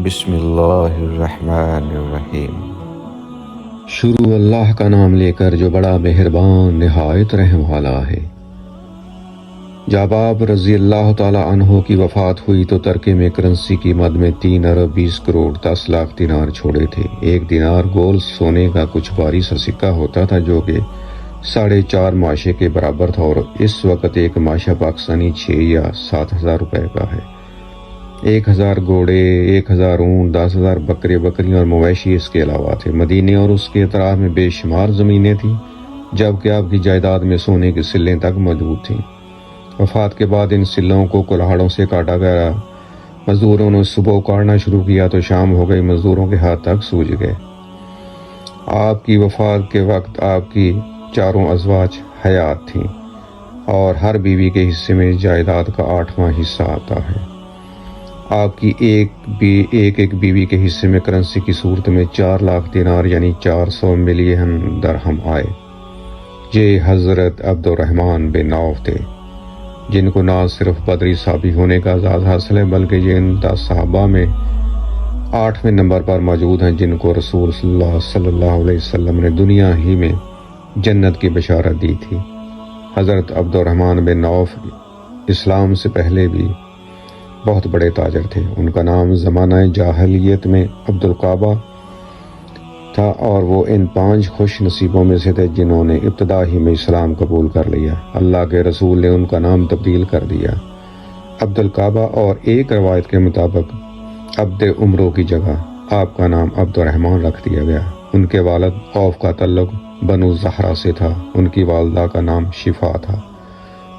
بسم اللہ الرحمن الرحیم۔ شروع اللہ کا نام لے کر جو بڑا مہربان نہایت رحم والا ہے۔ جب آپ رضی اللہ تعالی عنہ کی وفات ہوئی تو ترکے میں کرنسی کی مد میں 3 ارب 20 کروڑ 10 لاکھ دینار چھوڑے تھے۔ ایک دینار گول سونے کا کچھ بھاری سا سکہ ہوتا تھا جو کہ 4.5 ماشے کے برابر تھا، اور اس وقت ایک ماشا پاکستانی 6 یا 7 ہزار روپے کا ہے۔ 1000 گھوڑے، 1000 اونٹ، 10,000 بکرے بکریاں اور مویشی اس کے علاوہ تھے۔ مدینے اور اس کے اطراف میں بے شمار زمینیں تھیں، جبکہ آپ کی جائیداد میں سونے کی سلیں تک موجود تھیں۔ وفات کے بعد ان سلوں کو کلاہڑوں سے کاٹا گیا۔ مزدوروں نے صبح اکاڑنا شروع کیا تو شام ہو گئی، مزدوروں کے ہاتھ تک سوج گئے۔ آپ کی وفات کے وقت آپ کی 4 ازواج حیات تھیں، اور ہر بیوی کے حصے میں جائیداد کا 8واں حصہ آتا ہے۔ آپ کی ایک بیوی کے حصے میں کرنسی کی صورت میں 4 لاکھ دینار یعنی 400 ملین درہم آئے۔ یہ حضرت عبد الرحمن بن عوف تھے، جن کو نہ صرف بدری صحابی ہونے کا اعزاز حاصل ہے بلکہ یہ ان 10 صحابہ میں 8ویں نمبر پر موجود ہیں جن کو رسول صلی اللہ علیہ وسلم نے دنیا ہی میں جنت کی بشارت دی تھی۔ حضرت عبد الرحمن بن عوف اسلام سے پہلے بھی بہت بڑے تاجر تھے۔ ان کا نام زمانہ جاہلیت میں عبد القعبہ تھا، اور وہ ان 5 خوش نصیبوں میں سے تھے جنہوں نے ابتدا ہی میں اسلام قبول کر لیا۔ اللہ کے رسول نے ان کا نام تبدیل کر دیا عبد القعبہ، اور ایک روایت کے مطابق عبد عمرو کی جگہ آپ کا نام عبد الرحمن رکھ دیا گیا۔ ان کے والد عوف کا تعلق بنو زہرہ سے تھا، ان کی والدہ کا نام شفا تھا،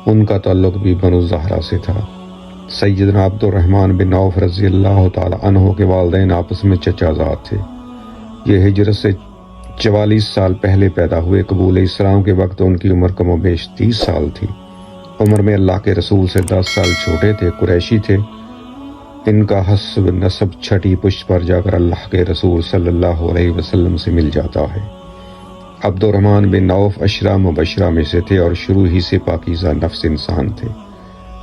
ان کا تعلق بھی بنو زہرہ سے تھا۔ سیدنا عبد الرحمن بن عوف رضی اللہ تعالی عنہ کے والدین آپس میں چچا زاد تھے۔ یہ ہجرت سے 44 سال پہلے پیدا ہوئے۔ قبول اسلام کے وقت ان کی عمر کم و بیش 30 سال تھی۔ عمر میں اللہ کے رسول سے 10 سال چھوٹے تھے، قریشی تھے۔ ان کا حسب نسب چھٹی پشت پر جا کر اللہ کے رسول صلی اللہ علیہ وسلم سے مل جاتا ہے۔ عبد الرحمن بن عوف عشرہ مبشرہ میں سے تھے اور شروع ہی سے پاکیزہ نفس انسان تھے۔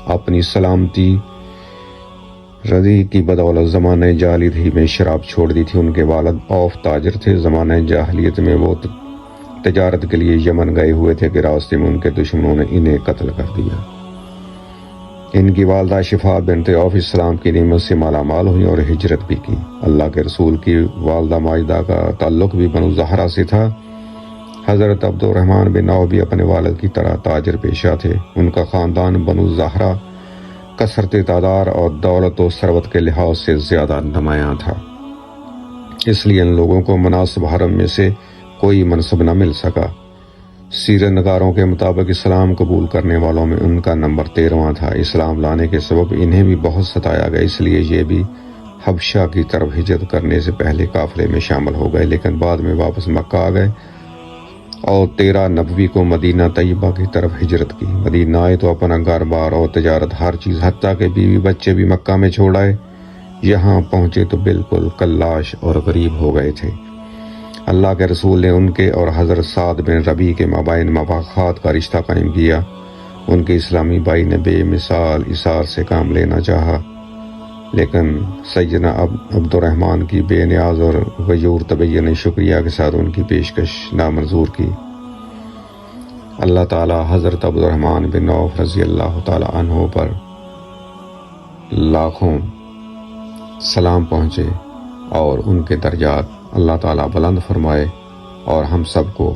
اپنی سلامتی رضی کی بدولت زمانہ جاہلیت ہی میں شراب چھوڑ دی تھی۔ ان کے والد عوف تاجر تھے۔ زمانہ جاہلیت میں وہ تجارت کے لیے یمن گئے ہوئے تھے کہ راستے میں ان کے دشمنوں نے انہیں قتل کر دیا۔ ان کی والدہ شفا بنت عوف اسلام کی نعمت سے مالا مال ہوئی اور ہجرت بھی کی۔ اللہ کے رسول کی والدہ ماجدہ کا تعلق بھی بنو زہرہ سے تھا۔ حضرت عبد الرحمن بن عوف بھی اپنے والد کی طرح تاجر پیشہ تھے۔ ان کا خاندان بنو زہرہ کثرت تعداد اور دولت و ثروت کے لحاظ سے زیادہ نمایاں تھا، اس لیے ان لوگوں کو مناسب حرم میں سے کوئی منصب نہ مل سکا۔ سیرت نگاروں کے مطابق اسلام قبول کرنے والوں میں ان کا نمبر 13واں تھا۔ اسلام لانے کے سبب انہیں بھی بہت ستایا گیا، اس لیے یہ بھی حبشہ کی طرف ہجرت کرنے سے پہلے قافلے میں شامل ہو گئے، لیکن بعد میں واپس مکہ آ گئے اور 13 نبوی کو مدینہ طیبہ کی طرف ہجرت کی۔ مدینہ آئے تو اپنا گھر بار اور تجارت ہر چیز حتیٰ کہ بیوی بچے بھی مکہ میں چھوڑ آئے۔ یہاں پہنچے تو بالکل کلاش اور غریب ہو گئے تھے۔ اللہ کے رسول نے ان کے اور حضرت سعد بن ربیع کے مابین مواخات کا رشتہ قائم کیا۔ ان کے اسلامی بھائی نے بے مثال اثار سے کام لینا چاہا، لیکن سیدنا عبد الرحمن کی بے نیاز اور غیور طبیعت نے شکریہ کے ساتھ ان کی پیشکش نامنظور کی۔ اللہ تعالی حضرت عبد الرحمن بن عوف رضی اللہ تعالی عنہ پر لاکھوں سلام پہنچے اور ان کے درجات اللہ تعالی بلند فرمائے، اور ہم سب کو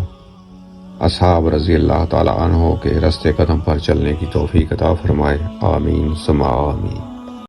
اصحاب رضی اللہ تعالی عنہ کے رستے قدم پر چلنے کی توفیق عطا فرمائے۔ آمین ثم آمین۔